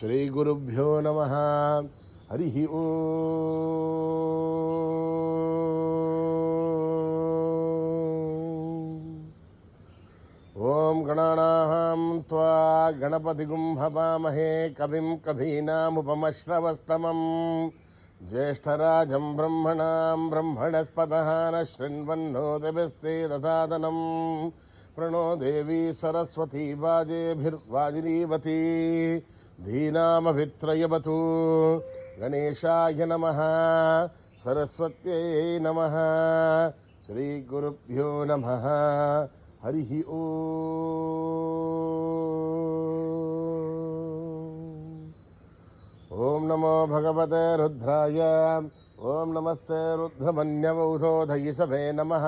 श्रीगुरुभ्यो नमः। हरिः ओम गणानाहं त्वा गणपतिगुं भवामहे कविं कवीनामुपमश्रवस्तमम् ज्येष्ठराजं ब्रह्मणां ब्रह्मणस्पतः न शृण्वन्नोतिभिस्तेदसादनम् प्रणो देवी सरस्वती वाजेभिर्वाजिनीवती धीनामभित्रयवतु। गणेशाय नमः, सरस्वत्यै नमः, श्रीगुरुभ्यो नमः। हरिः ओम नमो भगवते रुद्राय। ओम नमस्ते रुद्रमन्यवौधोधयिषभे नमः।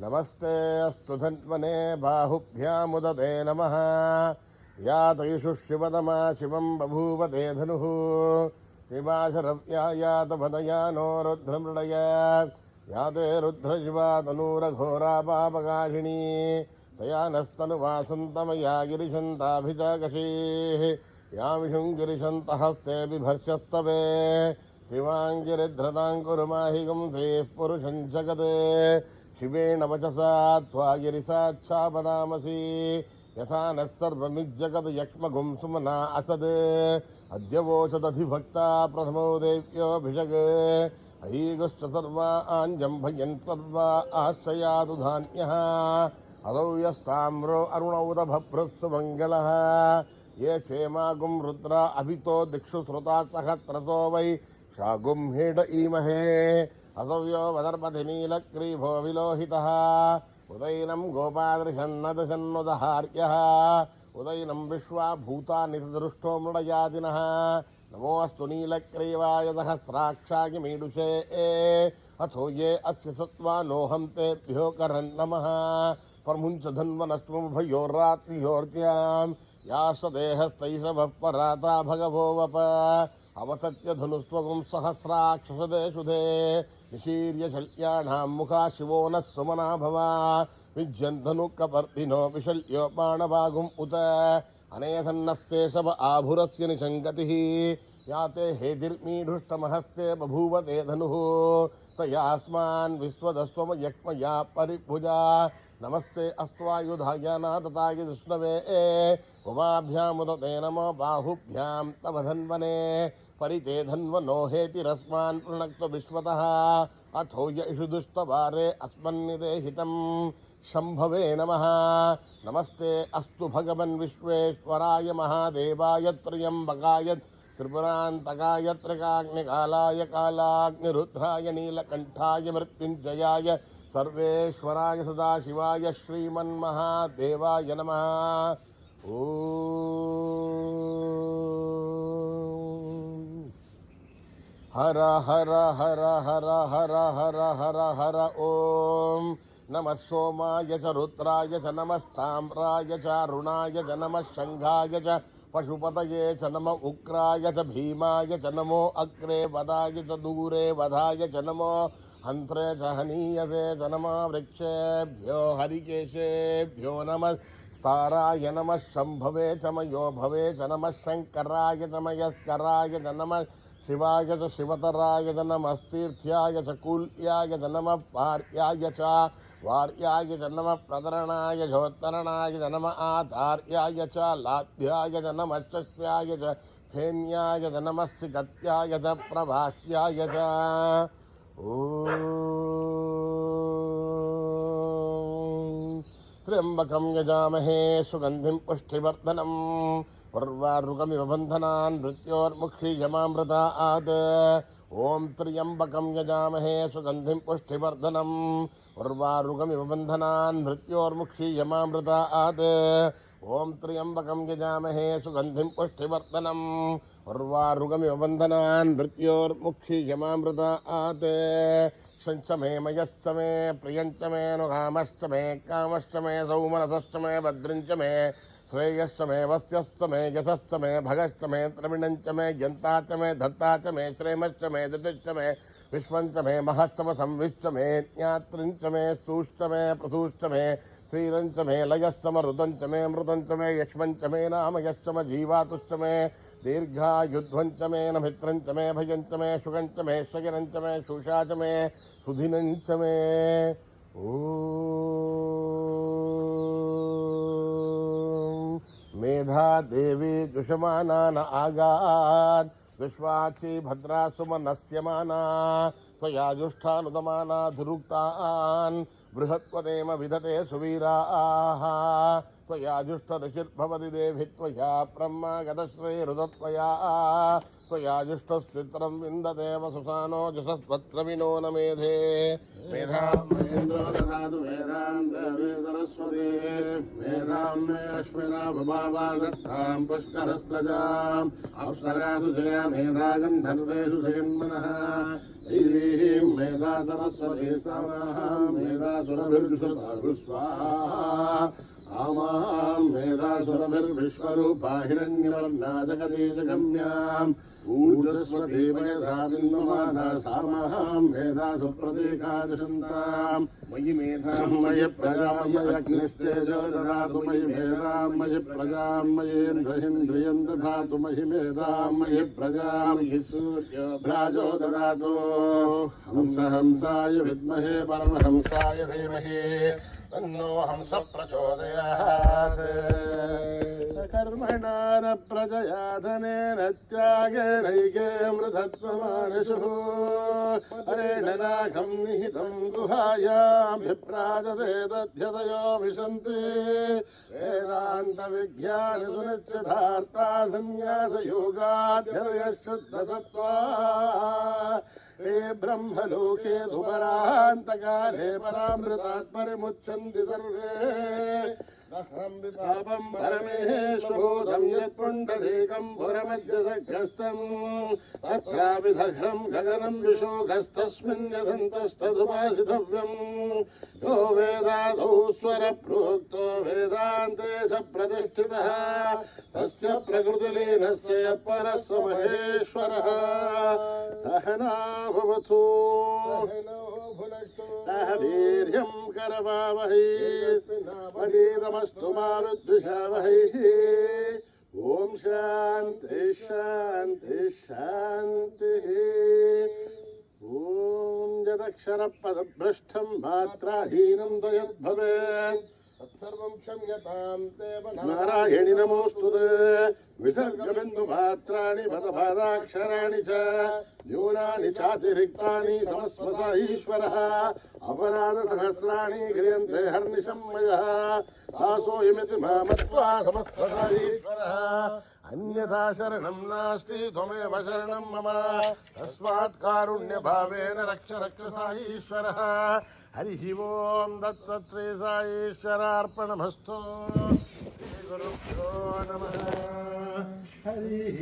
नमस्ते अस्तु धन्वने बाहुभ्यामुदते नमः। या तैषु शिवतमा शिवं बभूव ते धनुः शिवाशरव्या यातपदया नो रुद्रमृडय या ते रुद्रशिवा तनूरघोरा पापकाशिनी तया नस्तनुवासन्तमया गिरिशन्ताभिजाकशीः या विशुं गिरिशन्तहस्ते बिभर्षस्तवे शिवाङ्गिरिध्रतां कुरु माहिगं सेः पुरुषं जगत् शिवेण वचसा त्वा गिरिसाच्छापदामसि यथा नः सर्वमिज्जगत् यक्ष्मगुं सुमना असद् अद्य वोचदधिभक्ता प्रथमो देव्योऽभिषग् अहीगुश्च सर्वा आञ्जम्भयन् सर्वा आश्रयातु धान्यः अदौ यस्ताम्रो अरुणौदभभृत्सु मङ्गलः ये क्षेमागुं रुद्रा अभितो दिक्षु श्रुता सहस्रसो वै शागुं हेड ईमहे असव्यो वदर्पति नीलग्रीभो विलोहितः उदैनं गोपादृशन्नदशन्नुदहार्यः उदैनं विश्वा भूतानि दृष्टो मृडयादिनः नमोऽस्तु नीलग्रीवाय सहस्राक्षाय मीडुषे अथो ये अस्य सत्त्वा नोऽहं तेभ्यो करन् नमः परमुञ्च धन्वनस्त्वमुभयोर्रात्रियोर्ज्याम् या सदेहस्तैषवः पराता भगवो वप अवसत्य धनुस्त्वगुं सहस्राक्षसदे शुधे निशीर्य शल्याणां मुखा शिवो नः सुमना भवा विज्यन्धनुकपर्दिनो विशल्यो बाणवागुम् उत अनेधन्नस्ते शव आभुरस्य निशङ्गतिः याते हेतिर्मीढुष्टमहस्ते बभूव ते धनुः तयास्मान् विश्वदस्वमयक्ष्मया परिभुजा नमस्ते अस्त्वायुधाय नादताय विष्णवे उमाभ्यामुदते नमो बाहुभ्यां तव धन्वने परिते धन्वनो हेतिरस्मान् पृणक्त्व विश्वतः अथो य इषु दुष्टवारे अस्मन्निदेहितं शम्भवे नमः। नमस्ते अस्तु भगवन् विश्वेश्वराय महादेवाय त्र्यम्बकाय त्रिपुरान्तकाय त्रिकाग्निकालाय कालाग्निरुद्राय नीलकण्ठाय मृत्युञ्जयाय सर्वेश्वराय सदाशिवाय श्रीमन्महादेवाय नमः। हर हर हर हर हर हर हर हर ओम नमः सोमाय च रुद्राय च नमस्ताम्राय च अरुणाय च नमः शंघाय च पशुपतये च नमः उग्राय च भीमाय च नमो अग्रे वदाय च दूरे वधाय च नमो हन्त्रे च हनीयसे च नमः वृक्षेभ्यो हरिकेशेभ्यो नमः ताराय नमः शम्भवे च मयो भवे च नमः शङ्कराय च मयस्कराय च नमः शिवाय च शिवतराय च नमस्तीर्थ्याय च कूल्याय च नमः पार्याय च वार्याय च नमः प्रतरणाय झोत्तरणाय च नमः आधार्याय च लाभ्याय च नमः चष्म्याय च फेन्याय च नमः सिकत्याय च प्रभाष्याय च त्र्यंबकं यजामहे सुगंधिं पुष्टिवर्धनम् उर्वारुकमिव बन्धनान् मृत्योर्मुक्षीयमामृतात् ओम त्र्यंबकं यजामहे सुगंधिं पुष्टिवर्धनम् उर्वारुकमिव बन्धनान् मृत्योर्मुक्षीयमामृतात् ओम त्र्यंबकं यजामहे सुगंधिं पुष्टिवर्धनम् उर्वारुकमिव बन्धनान् मृत्योर्मुक्षीयमामृतात् शंच मे मयश्च मे प्रियंच मे नुकामश्च मे कामश्च मे सौमनसश्च मे भद्रञ्च मे श्रेयश्च मे वस्यश्च मे यशश्च मे भगश्च मे द्रविणञ्च मे जन्ता च मे धत्ता च मे श्रेमश्च मे धृतिश्च मे विश्वञ्च मे महश्च मे संविश्च मे ज्ञातृञ्च मे स्तूश्च मे प्रसूश्च मे श्रीरंच मे लयस्तमरुदंच मे मृदंच मे यक्ष्मंच मे नामयश्च मे जीवातुश्च मे दीर्घायुध्वंच मे नमित्रंच मे भयंच मे शुगंच मे शगिरंच मे शूषाच मे सुधिनंच मे मेधा देवी दुषमानान आगात् विश्वाची भद्रा सुमनस्यमाना त्वया जुष्ठानुदमाना धुरुक्तान् बृहत्वदेम विदते सुवीराः त्वया जुष्टऋषिर्भवति देवि त्वया ब्रह्मा गतश्रीरुदत्वया त्वया जुष्टस्त्रित्रं विन्दते वसुसानो जुषस्वत्रविनो न मेधे मेधां महेन्द्रो ददातु वेदां देवी सरस्वती वेदां मे अश्विना भवावा दत्तां पुष्करस्रजाम् अप्सरासु जया मेधा गन्धर्वेषु जयन्मनः ैवीं मेधा सरस्वती समां मेधासुरभिर्विश्वाहा आमां मेधासुरभिर्विश्वरूपा हिरण्यवर्णा जगदीजगम्याम् ऊर्जस्वती मेधाविन्दमाना सामां मेधासु प्रतीकादिशन्तां मयि मेधां मयि प्रजा मय्यग्निस्तेजो ददातु मयि मेधां मयि प्रजां मयीन्द्रियं ददातु मयि मेधां मयि प्रजां मयि सूर्यो ददातु हंसाय विद्महे परमहंसाय धीमहि तन्नो हंस प्रचोदयात् कर्मणा न प्रजया धनेन त्यागेनैके मृधत्वमानशुः हरेण नाकं निहितं गुहायामभिप्राजते तद्यतयो विशन्ति वेदान्तविज्ञानसुनिश्चितार्था सन्न्यासयोगाध्यतयः शुद्धसत्त्वा हे ब्रह्मलोके दुपरान्तकाले परामृतात् परिमुच्यन्ति सर्वे दह्रं विपापं परमेश्वरोदं यत्पुण्डरीकं पुरमध्यसग्रस्तं तत्रापि दह्रं गगनं विशोकस्तस्मिन् यदन्तस्तदुपासितव्यं यो वेदादौ स्वरप्रोक्तो वेदान्ते स प्रतिष्ठितः तस्य प्रकृतिलीनस्य यः परः स महेश्वरः सहना भवतु सह वीर्यं करवावहै वहीतमस्तु मा विद्विषावहै ॐ शान्ति शान्ति शान्तिः ॐ यदक्षरपदभ्रष्टं मात्राहीनं त्वयद्भवेत् तत्सर्वं क्षम्यतां देव नारायणि नमोऽस्तुते विसर्गबिन्दुमात्राणि पदपादाक्षराणि च न्यूनानि चातिरिक्तानि समस्मत ईश्वरः अपराधसहस्राणि क्रियन्ते हर्निशं मयः दासोऽयमिति मामत्वा समस्तत ईश्वरः अन्यथा शरणं नास्ति त्वमेव शरणं मम तस्मात् कारुण्यभावेन रक्ष रक्ष सा ईश्वरः हरिः ओं दत्तत्रे सा ईश्वरार्पणमस्तु श्रीगुरुभ्यो नमः हरिः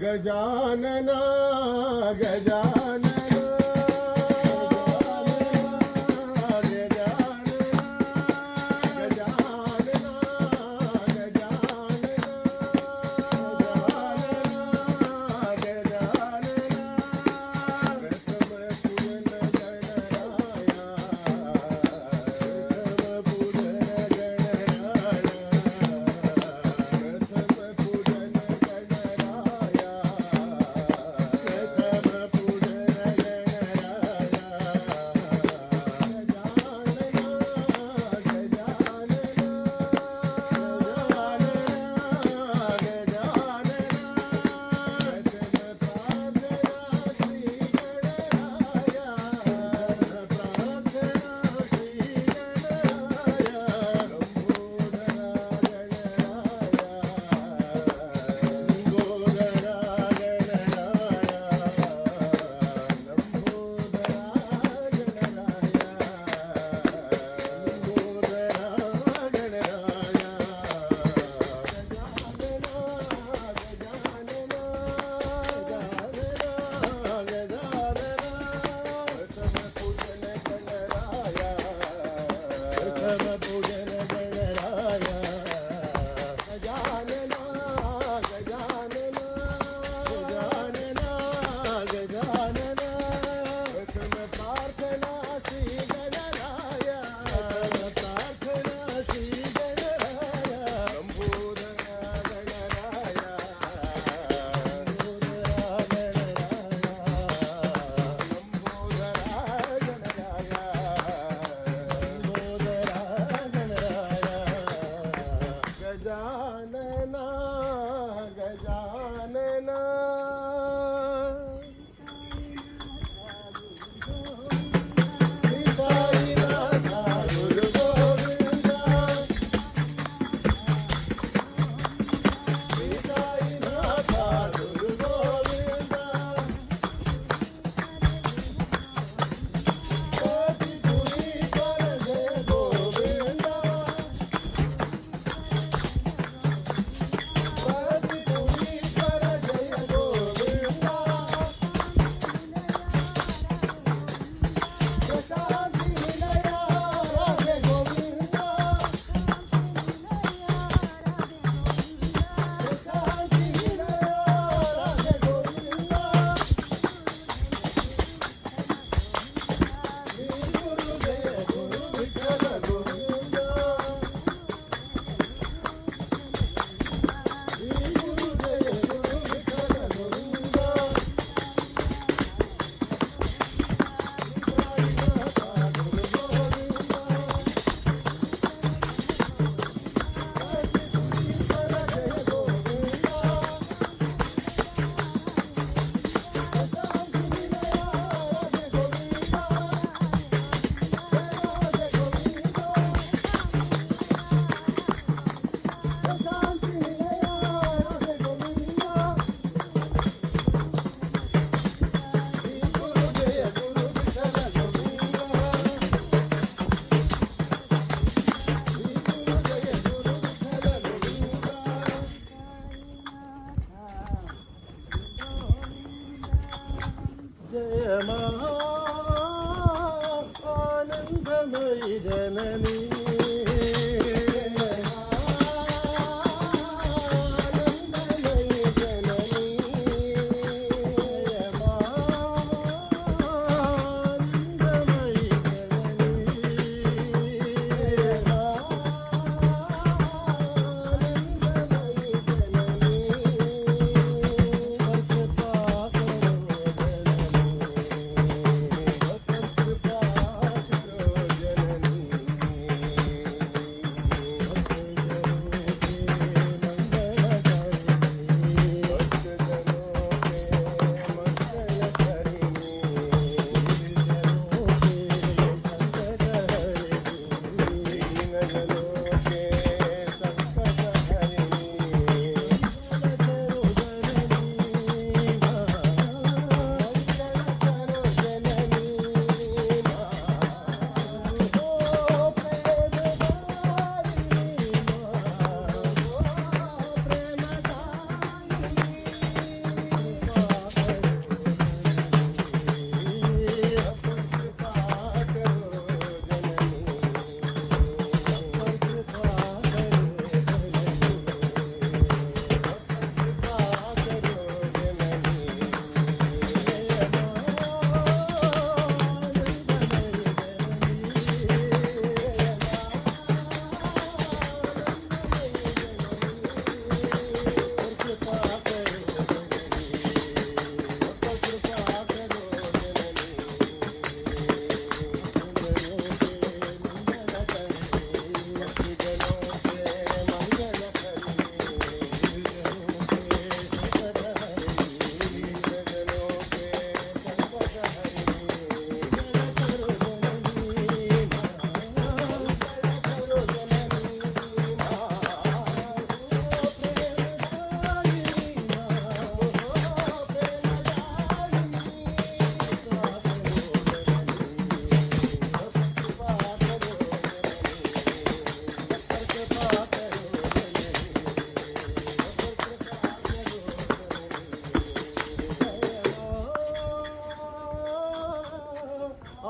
गजानना गजानना गजानना गजानना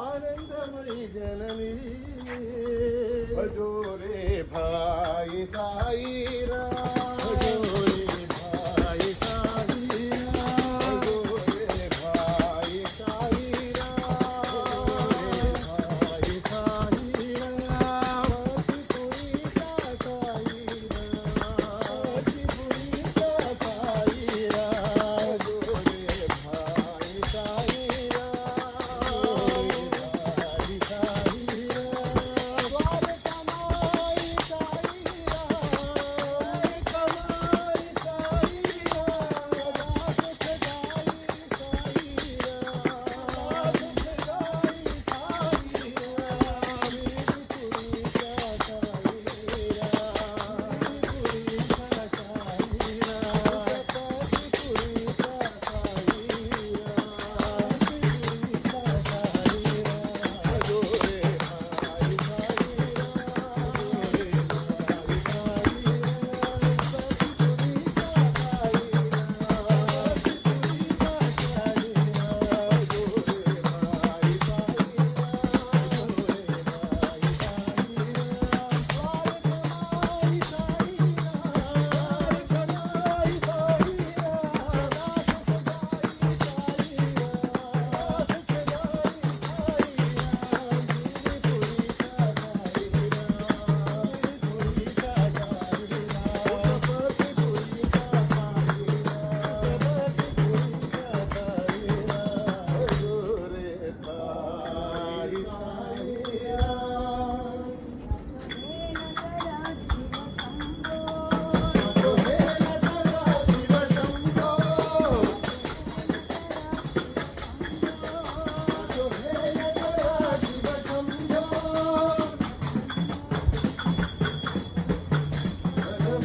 आनंदमयी जननी भजोरे भाई साईरा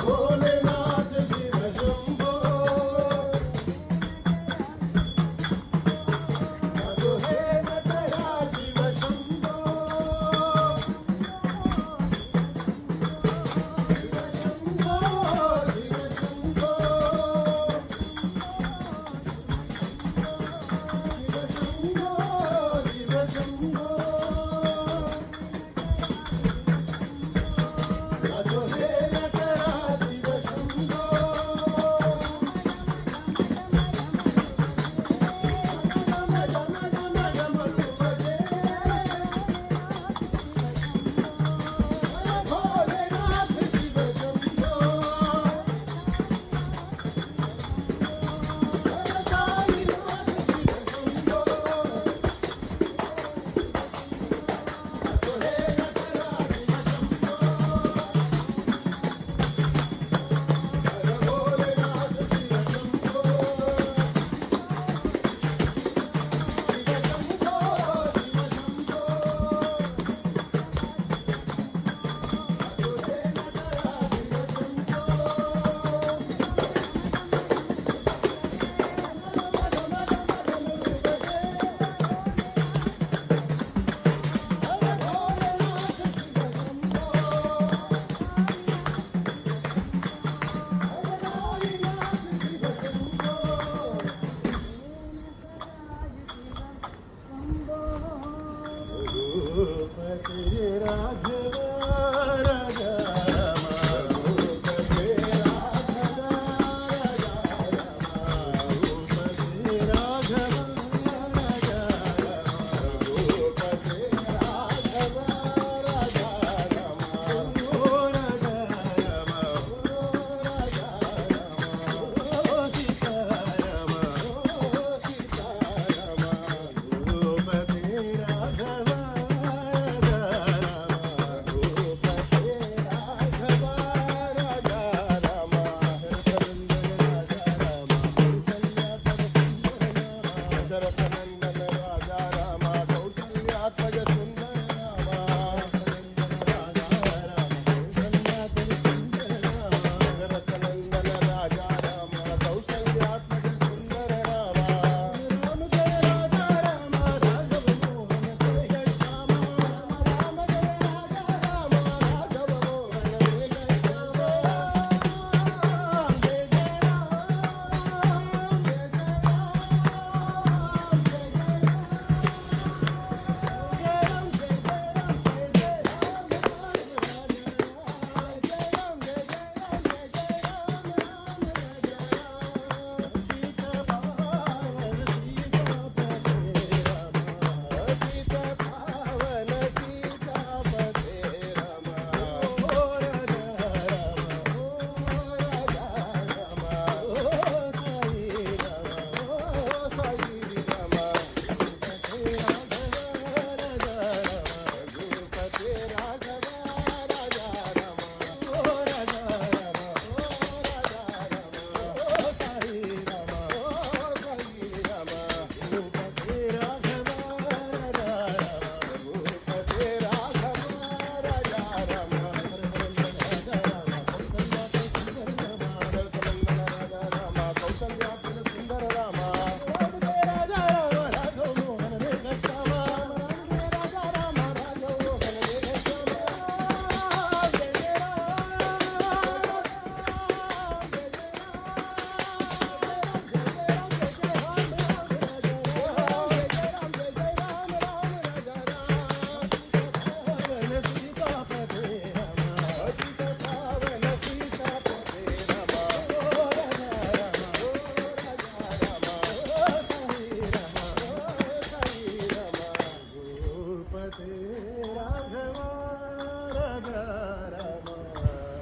भोलेनाथ शिव शंभो जादू है न तेरा शिव शंभो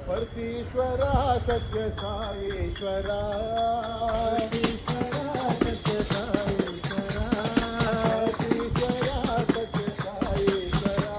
परतीश्वरा सत्य साईश्वरा सत्य साईश्वरा सत्य साईश्वरा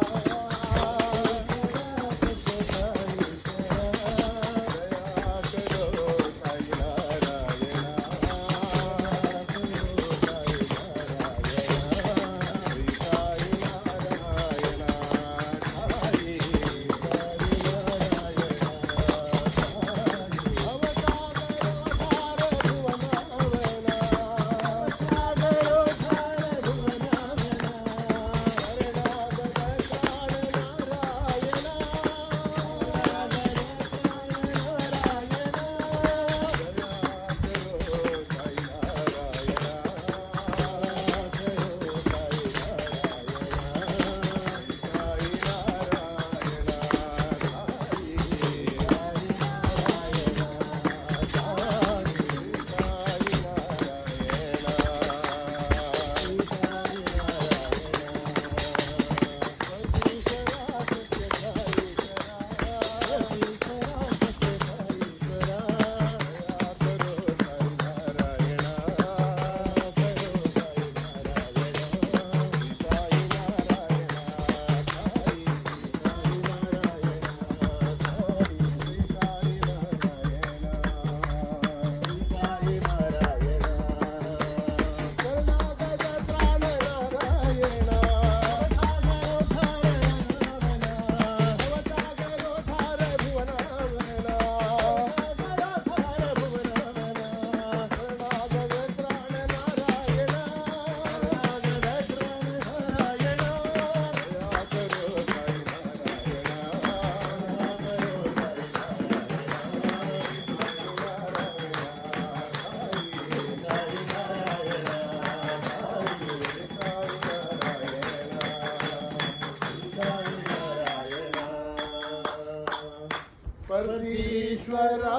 ईश्वरा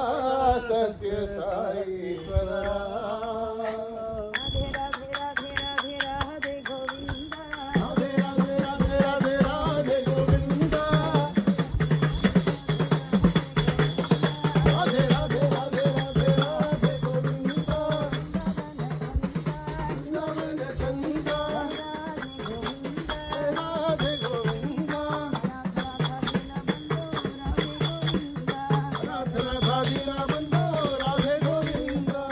सत्य साई ईश्वरा राधे राधे राधे राधे राधे गोविंदा राधे राधे राधे राधे राधे गोविंदा राधे राधे राधे राधे राधे गोविंदा नवन चंदा राधे गोविंदा राधे राधे बंदो राधे गोविंदा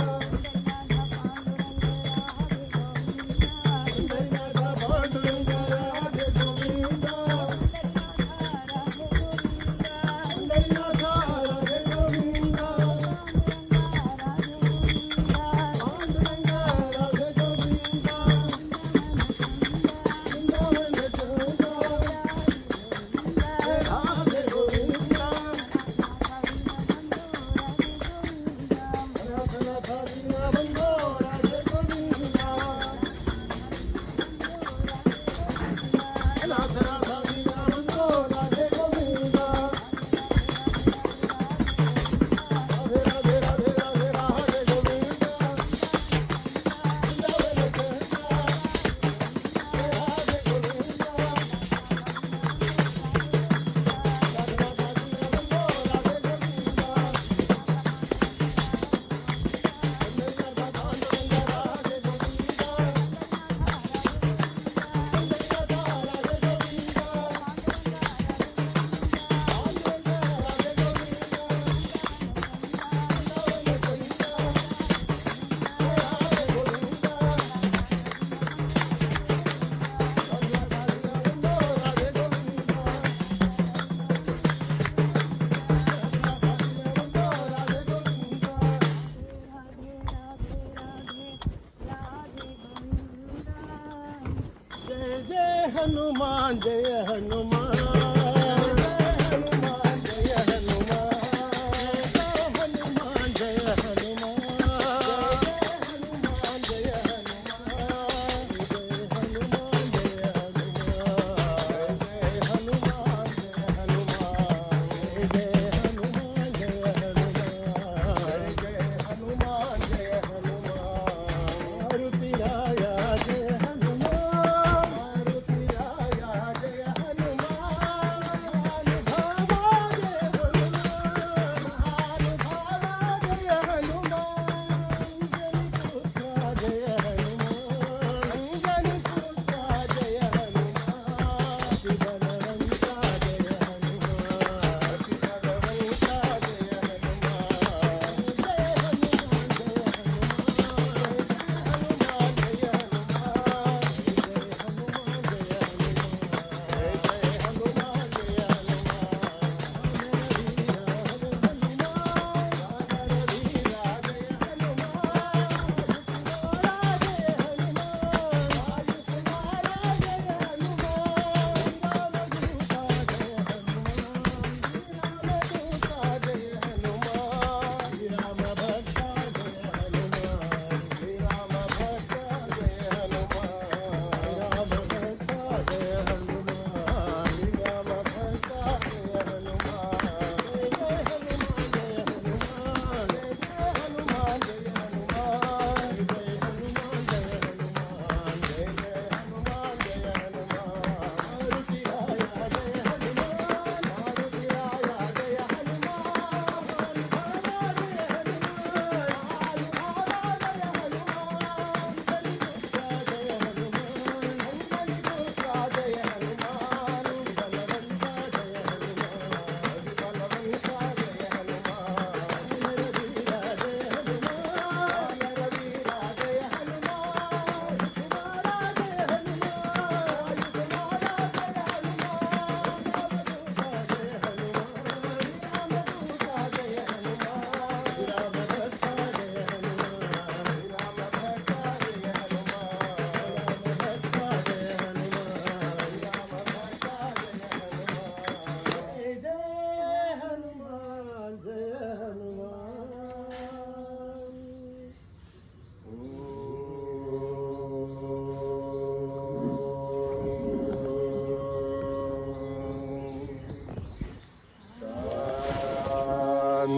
पंढरीनाथा पांडुरंग राधे गोविंदा पंढरीनाथा राधे गोविंदा पांडुरंग राधे गोविंदा वृंदावन चंदा राधे गोविंदा नाथ बंदो राधे गोविंदा नाथ बंदो राधे गोविंदा राधे राधे राधे राधे राधे गोविंदा वृंदावन चंदा राधे गोविंदा जय जय हनुमान जय हनुमान जय हनुमान जय हनुमान जय हनुमान जय हनुमान जय हनुमान जय हनुमान जय हनुमान जय हनुमान जय हनुमान जय हनुमान जय हनुमान जय हनुमान मारुति राया जय हनुमान मारुति राया जय हनुमान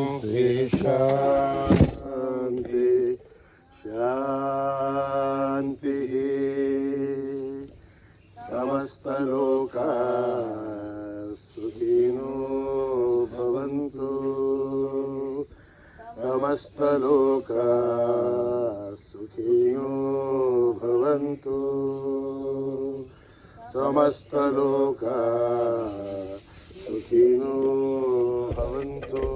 शांति शांति समस्त लोका सुखिनो भवन्तु समस्त लोका सुखिनो भवन्तु समस्त लोका सुखिनो भवन्तु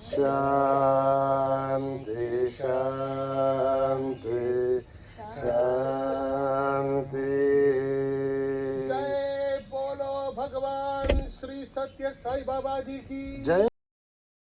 शांति शांति शांति। जय बोलो भगवान श्री सत्य साई बाबा जी की जय।